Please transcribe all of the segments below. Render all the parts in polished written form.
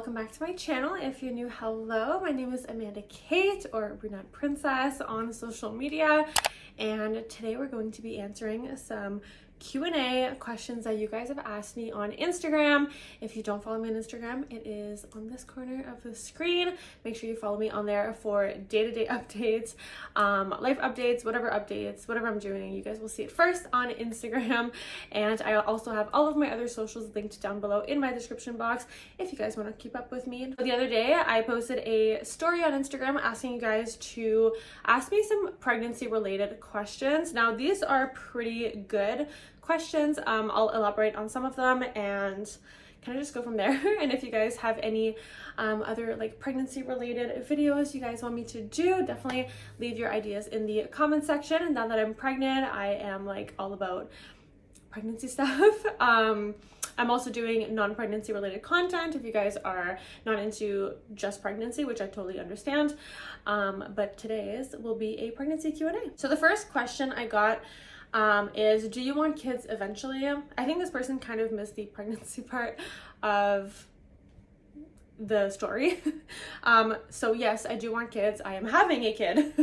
welcome back to my channel. If you're new, hello. My name is Amanda Kate, or Brunette Princess on social media, and today we're going to be answering some Q&A questions that you guys have asked me on Instagram. If you don't follow me on Instagram, it is on this corner of the screen. Make sure you follow me on there for day-to-day updates, life updates, whatever I'm doing. You guys will see it first on Instagram, and I also have all of my other socials linked down below in my description box if you guys want to keep up with me. The other day, I posted a story on Instagram asking you guys to ask me some pregnancy-related questions. Now, these are pretty good questions. I'll elaborate on some of them and kind of just go from there. And if you guys have any other like pregnancy related videos you guys want me to do, definitely leave your ideas in the comment section. And now that I'm pregnant, I am like all about pregnancy stuff. I'm also doing non-pregnancy related content if you guys are not into just pregnancy, which I totally understand. But today's will be a pregnancy Q&A. So the first question I got is, do you want kids eventually? I think this person kind of missed the pregnancy part of the story. So yes, I do want kids. I am having a kid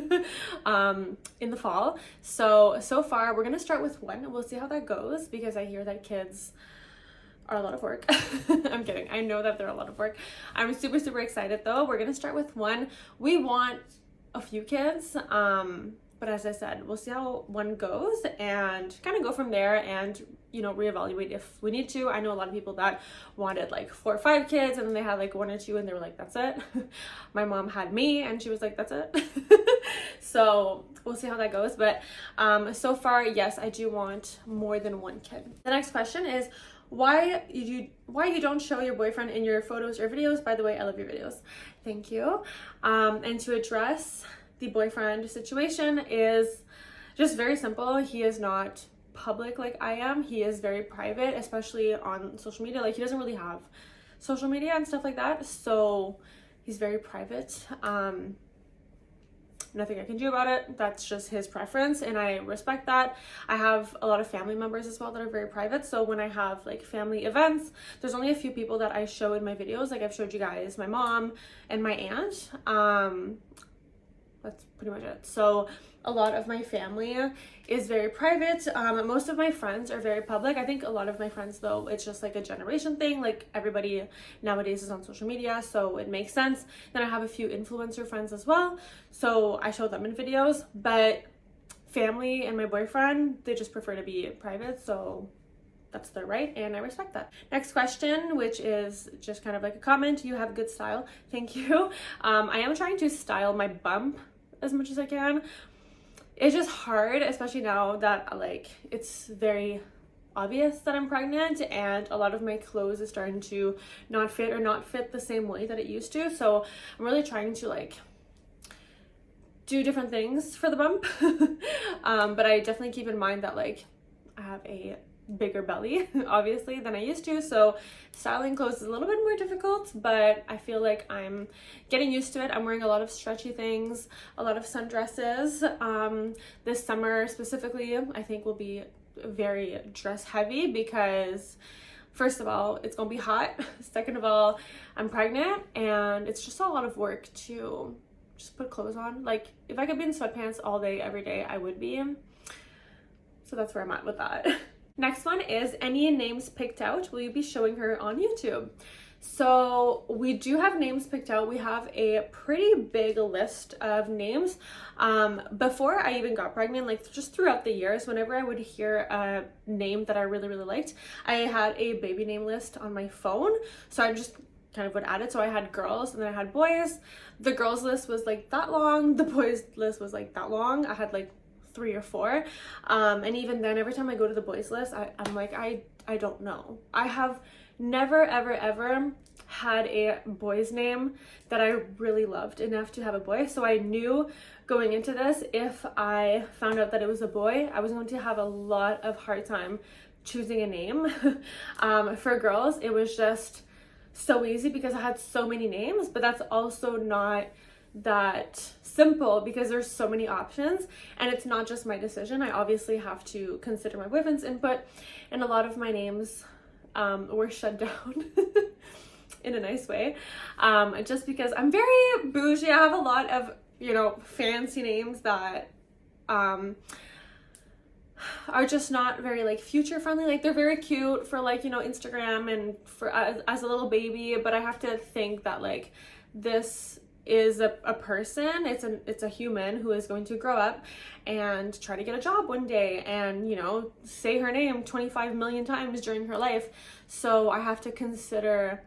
in the fall. So far we're gonna start with one. We'll see how that goes, because I hear that kids are a lot of work. I'm kidding. I know that they're a lot of work. I'm super excited though. We're gonna start with one. We want a few kids. But as I said, we'll see how one goes and kind of go from there and, you know, reevaluate if we need to. I know a lot of people that wanted like 4 or 5 kids and then they had like 1 or 2 and they were like, that's it. My mom had me and she was like, that's it. So we'll see how that goes. But so far, yes, I do want more than 1 kid. The next question is, why you don't show your boyfriend in your photos or videos? By the way, I love your videos. Thank you. And to address the boyfriend situation is just very simple. He is not public like I am. He is very private, especially on social media. Like, he doesn't really have social media and stuff like that, so he's very private. Nothing I can do about it. That's just his preference, and I respect that. I have a lot of family members as well that are very private, so when I have like family events, there's only a few people that I show in my videos. Like, I've showed you guys my mom and my aunt. That's pretty much it. So a lot of my family is very private. Most of my friends are very public. I think a lot of my friends, though, it's just like a generation thing. Like, everybody nowadays is on social media, so it makes sense. Then I have a few influencer friends as well, so I show them in videos. But family and my boyfriend, they just prefer to be private, so that's their right, and I respect that. Next question, which is just kind of like a comment. You have good style. Thank you. I am trying to style my bump as much as I can. It's just hard, especially now that like it's very obvious that I'm pregnant and a lot of my clothes is starting to not fit the same way that it used to. So I'm really trying to like do different things for the bump. But I definitely keep in mind that like I have a bigger belly obviously than I used to, so styling clothes is a little bit more difficult, but I feel like I'm getting used to it. I'm wearing a lot of stretchy things, a lot of sundresses. This summer specifically, I think will be very dress heavy because first of all, it's gonna be hot. Second of all, I'm pregnant and it's just a lot of work to just put clothes on. Like, if I could be in sweatpants all day every day, I would be. So that's where I'm at with that. Next one is, any names picked out? Will you be showing her on YouTube? So we do have names picked out. We have a pretty big list of names. Before I even got pregnant, like just throughout the years, whenever I would hear a name that I really liked, I had a baby name list on my phone. So I just kind of would add it. So I had girls and then I had boys. The girls list was like that long. The boys list was like that long. I had like 3 or 4, and even then, every time I go to the boys list, I'm like, I don't know. I have never ever had a boy's name that I really loved enough to have a boy. So I knew going into this, if I found out that it was a boy, I was going to have a lot of hard time choosing a name. For girls, it was just so easy because I had so many names, but that's also not that simple because there's so many options and it's not just my decision. I obviously have to consider my boyfriend's input, and a lot of my names were shut down in a nice way, just because I'm very bougie. I have a lot of, you know, fancy names that are just not very like future friendly. Like they're very cute for like, you know, Instagram and for as a little baby, but I have to think that like this is a person, it's a human who is going to grow up and try to get a job one day and, you know, say her name 25 million times during her life. So I have to consider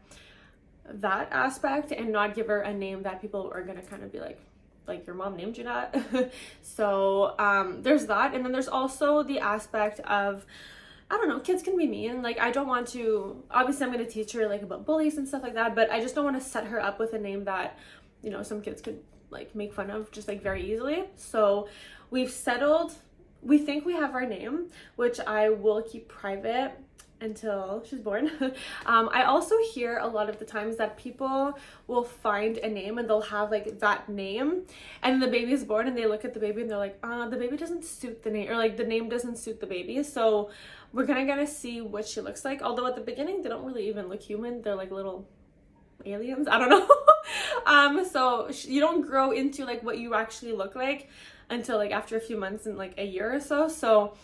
that aspect and not give her a name that people are gonna kind of be like your mom named you that. So there's that. And then there's also the aspect of, I don't know, kids can be mean. Like I don't want to, obviously I'm going to teach her like about bullies and stuff like that, but I just don't want to set her up with a name that, you know, some kids could like make fun of just like very easily. So we've settled, we think we have our name, which I will keep private until she's born. I also hear a lot of the times that people will find a name and they'll have like that name and the baby's born and they look at the baby and they're like, the baby doesn't suit the name, or like the name doesn't suit the baby. So we're gonna see what she looks like. Although at the beginning they don't really even look human. They're like little aliens. I don't know. So you don't grow into like what you actually look like until like after a few months and like a year or so. So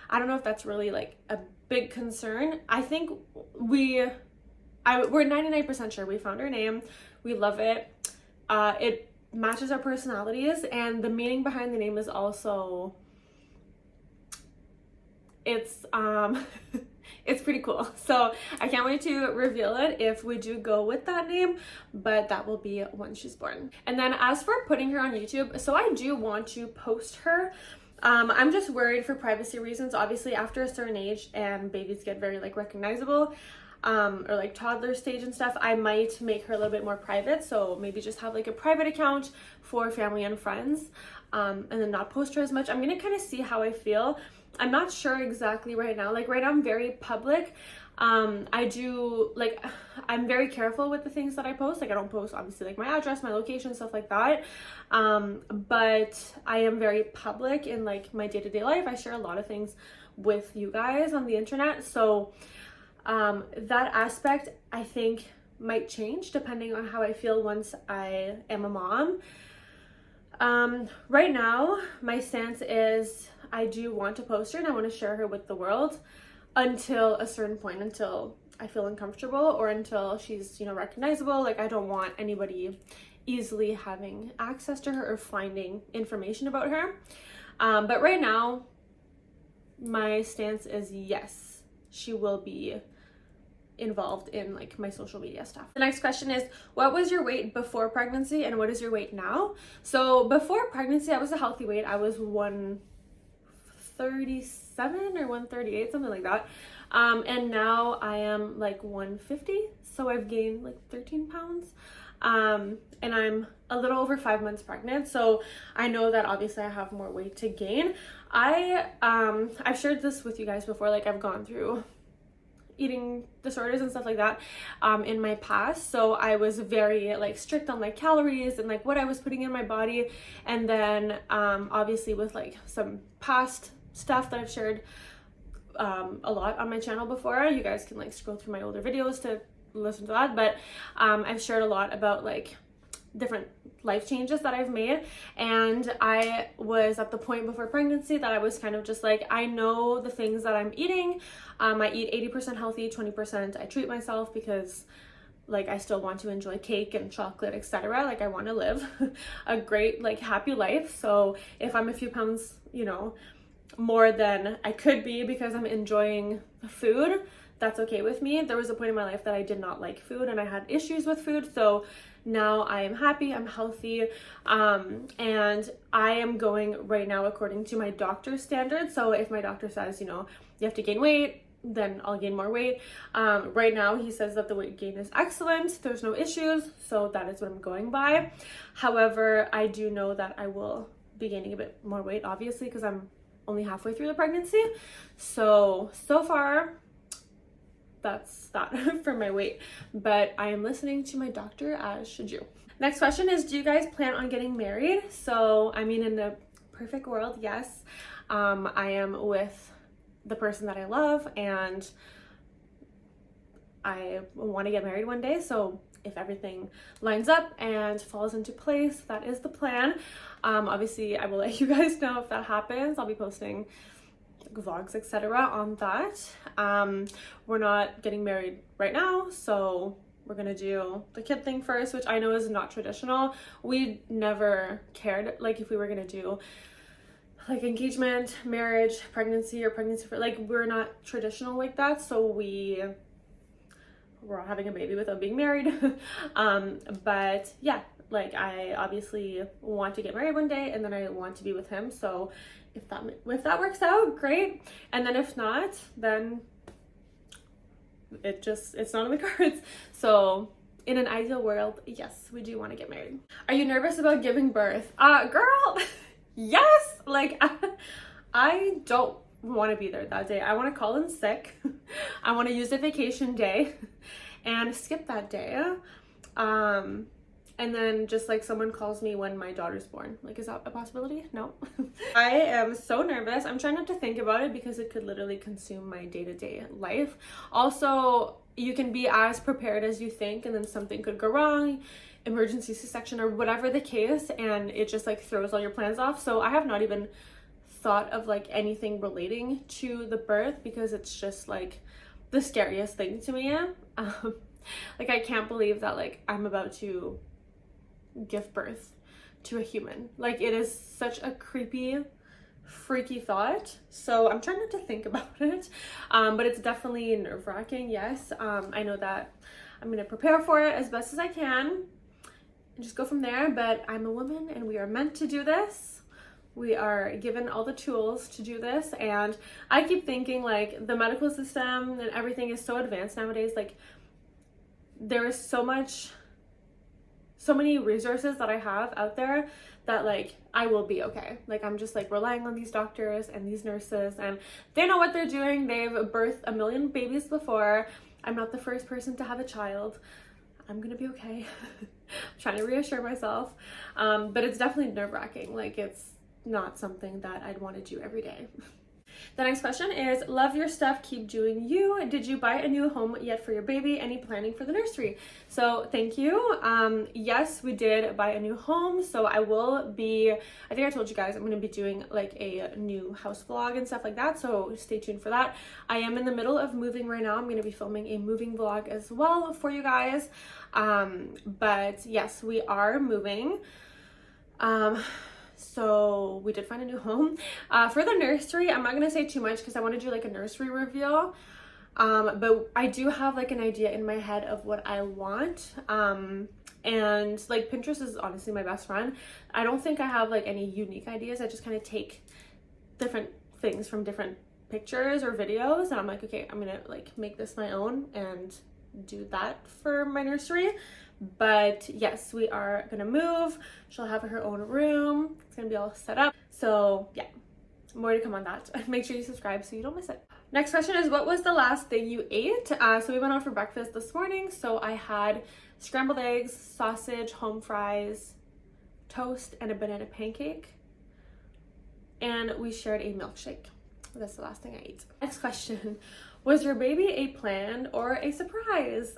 I don't know if that's really like a big concern. I think we're 99% sure we found our name. We love it. It matches our personalities, and the meaning behind the name is also, it's it's pretty cool. So I can't wait to reveal it if we do go with that name, but that will be when she's born. And then as for putting her on YouTube, so I do want to post her. I'm just worried for privacy reasons. Obviously after a certain age and babies get very like recognizable, or like toddler stage and stuff, I might make her a little bit more private. So maybe just have like a private account for family and friends, and then not post her as much. I'm gonna kind of see how I feel. I'm not sure exactly right now. Like right now I'm very public. I do like, I'm very careful with the things that I post. Like I don't post obviously like my address, my location, stuff like that. But I am very public in like my day-to-day life. I share a lot of things with you guys on the internet. So that aspect I think might change depending on how I feel once I am a mom. Right now my stance is I do want to post her and I want to share her with the world until a certain point, until I feel uncomfortable or until she's, you know, recognizable. Like I don't want anybody easily having access to her or finding information about her. But right now my stance is yes, she will be involved in like my social media stuff. The next question is, what was your weight before pregnancy and what is your weight now? So before pregnancy I was a healthy weight. I was 137 or 138, something like that. And now I am like 150, so I've gained like 13 pounds. And I'm a little over 5 months pregnant, so I know that obviously I have more weight to gain. I've shared this with you guys before, like I've gone through eating disorders and stuff like that in my past, so I was very like strict on like calories and like what I was putting in my body. And then obviously with like some past stuff that I've shared a lot on my channel before, you guys can like scroll through my older videos to listen to that, but I've shared a lot about like different life changes that I've made. And I was at the point before pregnancy that I was kind of just like, I know the things that I'm eating. I eat 80% healthy, 20% I treat myself because like I still want to enjoy cake and chocolate, etc. Like I want to live a great like happy life. So if I'm a few pounds, you know, more than I could be because I'm enjoying food, that's okay with me. There was a point in my life that I did not like food and I had issues with food. So now I am happy, I'm healthy, and I am going right now according to my doctor's standards. So if my doctor says, you know, you have to gain weight, then I'll gain more weight. Right now he says that the weight gain is excellent, there's no issues, so that is what I'm going by. However, I do know that I will be gaining a bit more weight, obviously, because I'm only halfway through the pregnancy. So far that's that for my weight, but I am listening to my doctor, as should you. Next question is, do you guys plan on getting married? So I mean, in the perfect world, yes. I am with the person that I love, and I want to get married one day. So if everything lines up and falls into place, that is the plan. Obviously I will let you guys know if that happens. I'll be posting vlogs, etc. on that. We're not getting married right now, so we're gonna do the kid thing first, which I know is not traditional. We never cared like if we were gonna do like engagement, marriage, pregnancy, or pregnancy for, like, we're not traditional like that, so we're all having a baby without being married. But yeah, like I obviously want to get married one day, and then I want to be with him. So if that works out, great. And then if not, then it's not in the cards. So in an ideal world, yes, we do want to get married. Are you nervous about giving birth? Girl, yes. Like I don't want to be there that day. I want to call in sick. I want to use a vacation day and skip that day. And then just like someone calls me when my daughter's born. Like, is that a possibility? No. I am so nervous. I'm trying not to think about it because it could literally consume my day-to-day life. Also, you can be as prepared as you think, and then something could go wrong, emergency C-section or whatever the case, and it just like throws all your plans off. So I have not even thought of like anything relating to the birth because it's just like the scariest thing to me. Like I can't believe that like I'm about to give birth to a human. Like it is such a creepy, freaky thought. So I'm trying not to think about it. But it's definitely nerve-wracking, yes. I know that I'm gonna prepare for it as best as I can and just go from there. But I'm a woman and we are meant to do this. We are given all the tools to do this, and I keep thinking like the medical system and everything is so advanced nowadays. Like there is so many resources that I have out there that like I will be okay. Like I'm just like relying on these doctors and these nurses, and they know what they're doing. They've birthed a million babies before. I'm not the first person to have a child. I'm gonna be okay. I'm trying to reassure myself. But it's definitely nerve-wracking. Like it's not something that I'd want to do every day. The next question is, love your stuff, keep doing you. Did you buy a new home yet for your baby? Any planning for the nursery? So thank you. Yes, we did buy a new home. So I think I told you guys I'm going to be doing like a new house vlog and stuff like that. So stay tuned for that. I am in the middle of moving right now. I'm going to be filming a moving vlog as well for you guys. But yes, we are moving. So we did find a new home. For the nursery, I'm not going to say too much because I want to do like a nursery reveal. But I do have like an idea in my head of what I want. And like Pinterest is honestly my best friend. I don't think I have like any unique ideas. I just kind of take different things from different pictures or videos, and I'm like, okay, I'm going to like make this my own and do that for my nursery. But yes, we are gonna move. She'll have her own room. It's gonna be all set up. So yeah, more to come on that. Make sure you subscribe so you don't miss it. Next question is, what was the last thing you ate? So we went out for breakfast this morning. So I had scrambled eggs, sausage, home fries, toast, and a banana pancake. And we shared a milkshake. That's the last thing I ate. Next question, was your baby a planned or a surprise?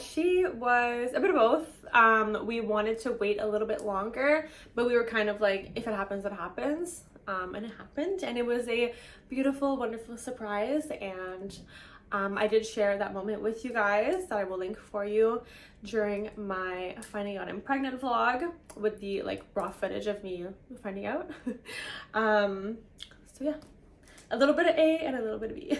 She was a bit of both. We wanted to wait a little bit longer, but we were kind of like, if it happens, it happens. And it happened, and it was a beautiful, wonderful surprise. And I did share that moment with you guys that I will link for you during my finding out I'm pregnant vlog with the like raw footage of me finding out. So yeah, a little bit of A and a little bit of B.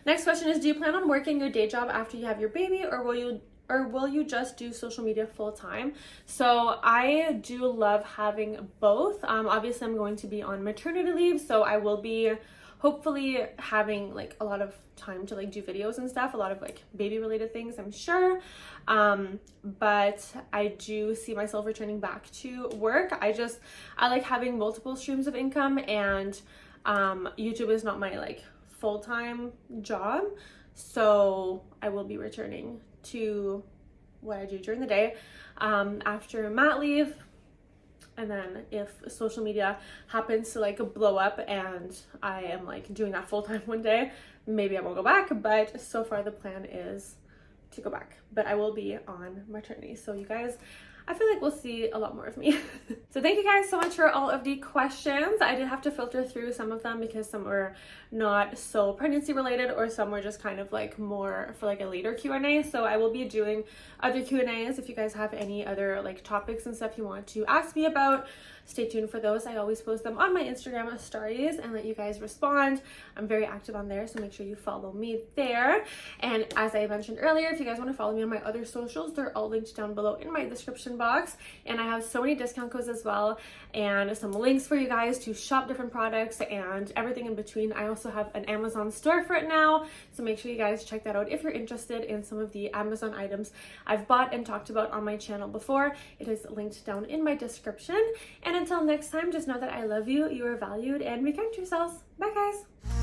Next question is, do you plan on working your day job after you have your baby, or will you just do social media full time? So I do love having both. Obviously I'm going to be on maternity leave, so I will be hopefully having like a lot of time to like do videos and stuff, a lot of like baby related things, I'm sure. But I do see myself returning back to work. I like having multiple streams of income, and YouTube is not my like full-time job, so I will be returning to what I do during the day. After mat leave, And then if social media happens to like blow up and I am like doing that full time one day, maybe I won't go back. But so far the plan is to go back. But I will be on maternity. So you guys, I feel like we'll see a lot more of me. So thank you guys so much for all of the questions. I did have to filter through some of them because some were not so pregnancy related, or some were just kind of like more for like a later Q&A. So I will be doing other Q&As if you guys have any other like topics and stuff you want to ask me about. Stay tuned for those. I always post them on my Instagram stories and let you guys respond. I'm very active on there, so make sure you follow me there. And as I mentioned earlier, if you guys want to follow me on my other socials, they're all linked down below in my description box. And I have so many discount codes as well, and some links for you guys to shop different products and everything in between. I also have an Amazon store for it now, so make sure you guys check that out if you're interested in some of the Amazon items I've bought and talked about on my channel before. It is linked down in my description. And until next time, just know that I love you, you are valued, and be kind to yourselves. Bye guys!